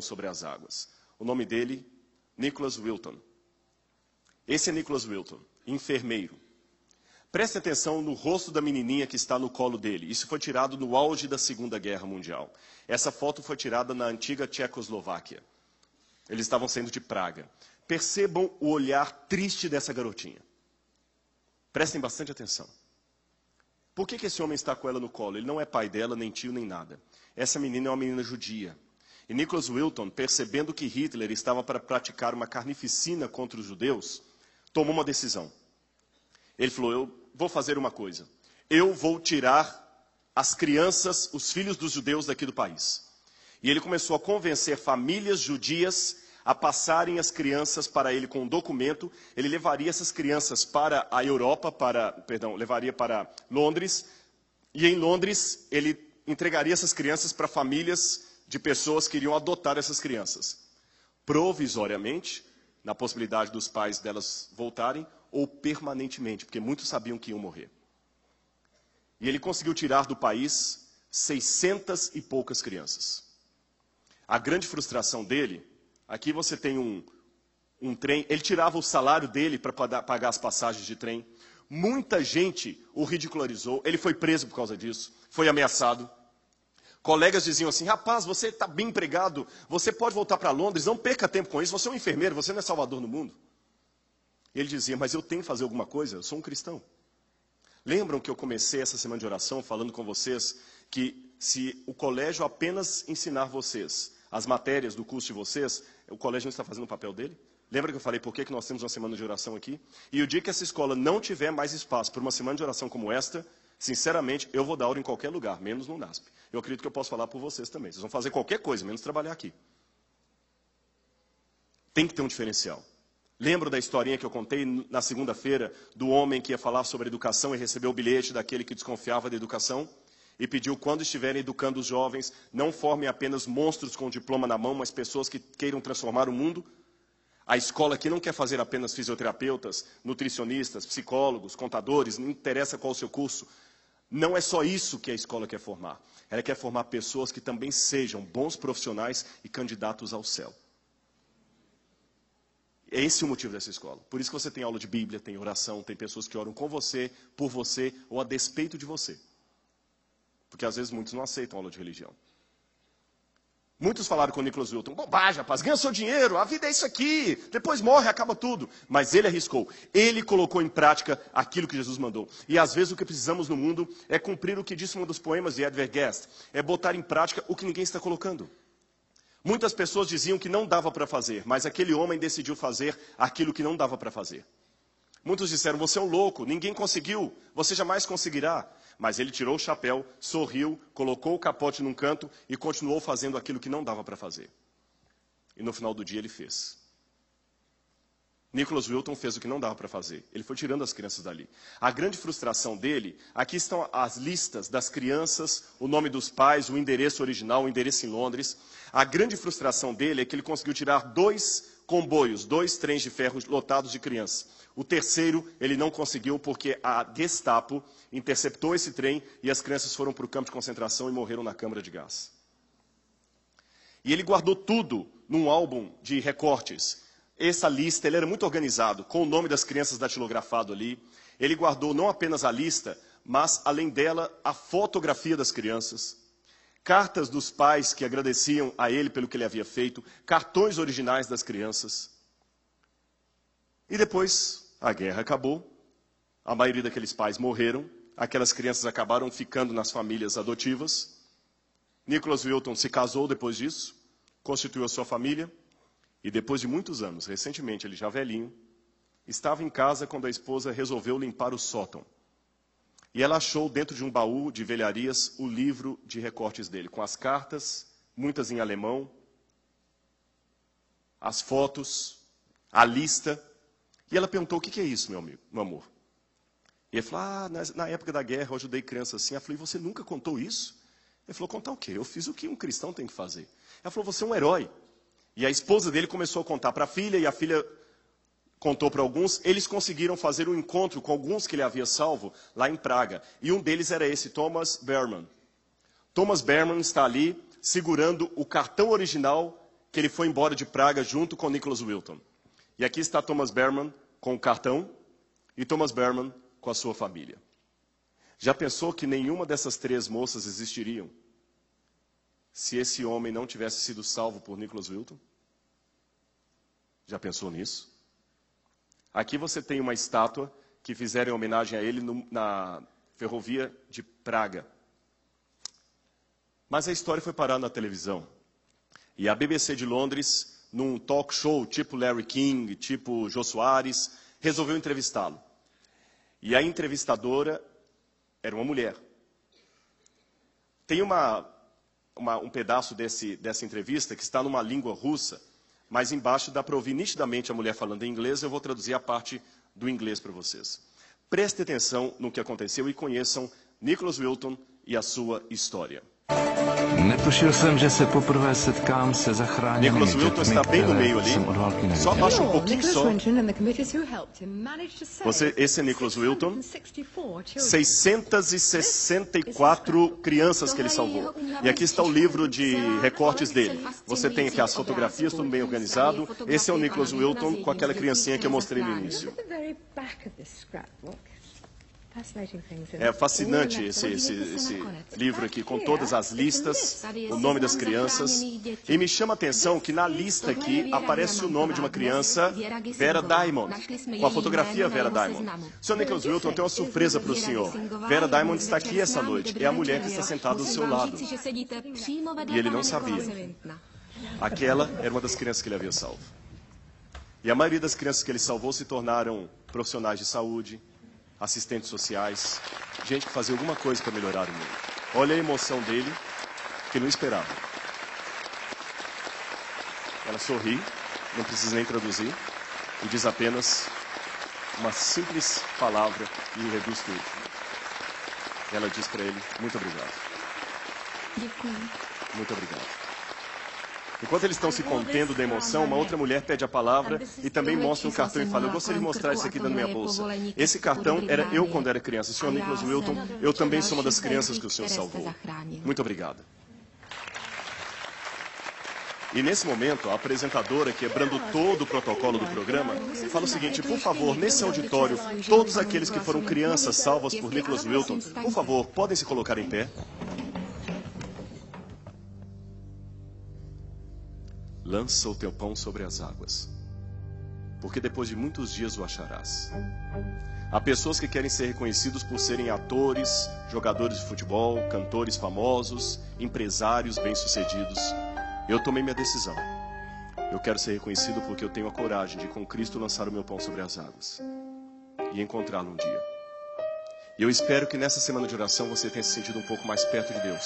sobre as águas. O nome dele, Nicholas Wilton. Esse é Nicholas Wilton, enfermeiro. Preste atenção no rosto da menininha que está no colo dele. Isso foi tirado no auge da Segunda Guerra Mundial. Essa foto foi tirada na antiga Tchecoslováquia. Eles estavam saindo de Praga. Percebam o olhar triste dessa garotinha. Prestem bastante atenção. Por que esse homem está com ela no colo? Ele não é pai dela, nem tio, nem nada. Essa menina é uma menina judia. E Nicholas Wilton, percebendo que Hitler estava para praticar uma carnificina contra os judeus, tomou uma decisão. Ele falou, eu vou fazer uma coisa. Eu vou tirar as crianças, os filhos dos judeus daqui do país. E ele começou a convencer famílias judias a passarem as crianças para ele com um documento. Ele levaria essas crianças para a Europa, levaria para Londres. E em Londres, ele entregaria essas crianças para famílias de pessoas que iriam adotar essas crianças. Provisoriamente, na possibilidade dos pais delas voltarem, ou permanentemente, porque muitos sabiam que iam morrer. E ele conseguiu tirar do país 600 e poucas crianças. A grande frustração dele, aqui você tem um trem, ele tirava o salário dele para pagar as passagens de trem. Muita gente o ridicularizou, ele foi preso por causa disso, foi ameaçado. Colegas diziam assim, rapaz, você está bem empregado, você pode voltar para Londres, não perca tempo com isso, você é um enfermeiro, você não é salvador no mundo. Ele dizia, mas eu tenho que fazer alguma coisa, eu sou um cristão. Lembram que eu comecei essa semana de oração falando com vocês que se o colégio apenas ensinar vocês as matérias do curso de vocês, o colégio não está fazendo o papel dele? Lembra que eu falei por que nós temos uma semana de oração aqui? E o dia que essa escola não tiver mais espaço para uma semana de oração como esta, sinceramente, eu vou dar aula em qualquer lugar, menos no NASP. Eu acredito que eu posso falar por vocês também. Vocês vão fazer qualquer coisa, menos trabalhar aqui. Tem que ter um diferencial. Lembra da historinha que eu contei na segunda-feira do homem que ia falar sobre educação e recebeu o bilhete daquele que desconfiava da educação? E pediu, quando estiverem educando os jovens, não formem apenas monstros com diploma na mão, mas pessoas que queiram transformar o mundo? A escola aqui não quer fazer apenas fisioterapeutas, nutricionistas, psicólogos, contadores, não interessa qual o seu curso. Não é só isso que a escola quer formar. Ela quer formar pessoas que também sejam bons profissionais e candidatos ao céu. É esse o motivo dessa escola. Por isso que você tem aula de Bíblia, tem oração, tem pessoas que oram com você, por você ou a despeito de você. Porque às vezes muitos não aceitam aula de religião. Muitos falaram com o Nicholas Wilton, bobagem, rapaz, ganha seu dinheiro, a vida é isso aqui, depois morre, acaba tudo. Mas ele arriscou, ele colocou em prática aquilo que Jesus mandou. E às vezes o que precisamos no mundo é cumprir o que disse um dos poemas de Edward Guest, é botar em prática o que ninguém está colocando. Muitas pessoas diziam que não dava para fazer, mas aquele homem decidiu fazer aquilo que não dava para fazer. Muitos disseram, você é um louco, ninguém conseguiu, você jamais conseguirá. Mas ele tirou o chapéu, sorriu, colocou o capote num canto e continuou fazendo aquilo que não dava para fazer. E no final do dia ele fez. Nicholas Wilton fez o que não dava para fazer. Ele foi tirando as crianças dali. A grande frustração dele, aqui estão as listas das crianças, o nome dos pais, o endereço original, o endereço em Londres. A grande frustração dele é que ele conseguiu tirar 2 comboios, 2 trens de ferro lotados de crianças. O terceiro ele não conseguiu porque a Gestapo interceptou esse trem e as crianças foram para o campo de concentração e morreram na câmara de gás. E ele guardou tudo num álbum de recortes. Essa lista, ele era muito organizado, com o nome das crianças datilografado ali. Ele guardou não apenas a lista, mas, além dela, a fotografia das crianças, cartas dos pais que agradeciam a ele pelo que ele havia feito, cartões originais das crianças. E depois, a guerra acabou, a maioria daqueles pais morreram, aquelas crianças acabaram ficando nas famílias adotivas. Nicholas Wilton se casou depois disso, constituiu a sua família, e depois de muitos anos, recentemente, ele já velhinho, estava em casa quando a esposa resolveu limpar o sótão. E ela achou dentro de um baú de velharias o livro de recortes dele, com as cartas, muitas em alemão, as fotos, a lista. E ela perguntou, o que é isso, meu amigo, meu amor? E ele falou, na época da guerra eu ajudei criança assim. Ela falou, e você nunca contou isso? Ele falou, contar o quê? Eu fiz o que um cristão tem que fazer. Ela falou, você é um herói. E a esposa dele começou a contar para a filha, e a filha contou para alguns. Eles conseguiram fazer um encontro com alguns que ele havia salvo lá em Praga. E um deles era esse, Thomas Berman. Thomas Berman está ali segurando o cartão original que ele foi embora de Praga junto com Nicholas Wilton. E aqui está Thomas Berman com o cartão e Thomas Berman com a sua família. Já pensou que nenhuma dessas 3 moças existiriam se esse homem não tivesse sido salvo por Nicholas Wilton? Já pensou nisso? Aqui você tem uma estátua que fizeram em homenagem a ele na ferrovia de Praga. Mas a história foi parar na televisão. E a BBC de Londres, num talk show tipo Larry King, tipo Jô Soares, resolveu entrevistá-lo. E a entrevistadora era uma mulher. Tem um pedaço dessa entrevista que está numa língua russa, mas embaixo dá para ouvir nitidamente a mulher falando em inglês. Eu vou traduzir a parte do inglês para vocês. Prestem atenção no que aconteceu e conheçam Nicholas Wilton e a sua história. Nicholas Wilton está bem no meio ali. Só abaixa um pouquinho só. Esse é Nicholas Wilton. 664 crianças que ele salvou. E aqui está o livro de recortes dele. Você tem aqui as fotografias, tudo bem organizado. Esse é o Nicholas Wilton com aquela criancinha que eu mostrei no início. É fascinante esse livro aqui, com todas as listas, o nome das crianças. E me chama a atenção que na lista aqui aparece o nome de uma criança, Vera Diamond, com a fotografia Vera Diamond. Sr. Nicholas Wilton, tem uma surpresa para o senhor. Vera Diamond está aqui essa noite, é a mulher que está sentada do seu lado. E ele não sabia. Aquela era uma das crianças que ele havia salvo. E a maioria das crianças que ele salvou se tornaram profissionais de saúde, assistentes sociais, gente que fazia alguma coisa para melhorar o mundo. Olha a emoção dele, que não esperava. Ela sorri, não precisa nem traduzir, e diz apenas uma simples palavra e reduz tudo. Ela diz para ele, muito obrigado. Muito obrigado. Enquanto eles estão se contendo da emoção, uma outra mulher pede a palavra e também mostra um cartão e fala, eu gostaria de mostrar isso aqui na minha bolsa. Esse cartão era eu quando era criança. Sr. Nicholas Wilton, eu também sou uma das crianças que o senhor salvou. Muito obrigado. E nesse momento, a apresentadora, quebrando todo o protocolo do programa, fala o seguinte, por favor, nesse auditório, todos aqueles que foram crianças salvas por Nicholas Wilton, por favor, podem se colocar em pé. Lança o teu pão sobre as águas, porque depois de muitos dias o acharás. Há pessoas que querem ser reconhecidos por serem atores, jogadores de futebol, cantores famosos, empresários bem-sucedidos. Eu tomei minha decisão. Eu quero ser reconhecido porque eu tenho a coragem de, com Cristo, lançar o meu pão sobre as águas e encontrá-lo um dia. E eu espero que nessa semana de oração você tenha se sentido um pouco mais perto de Deus.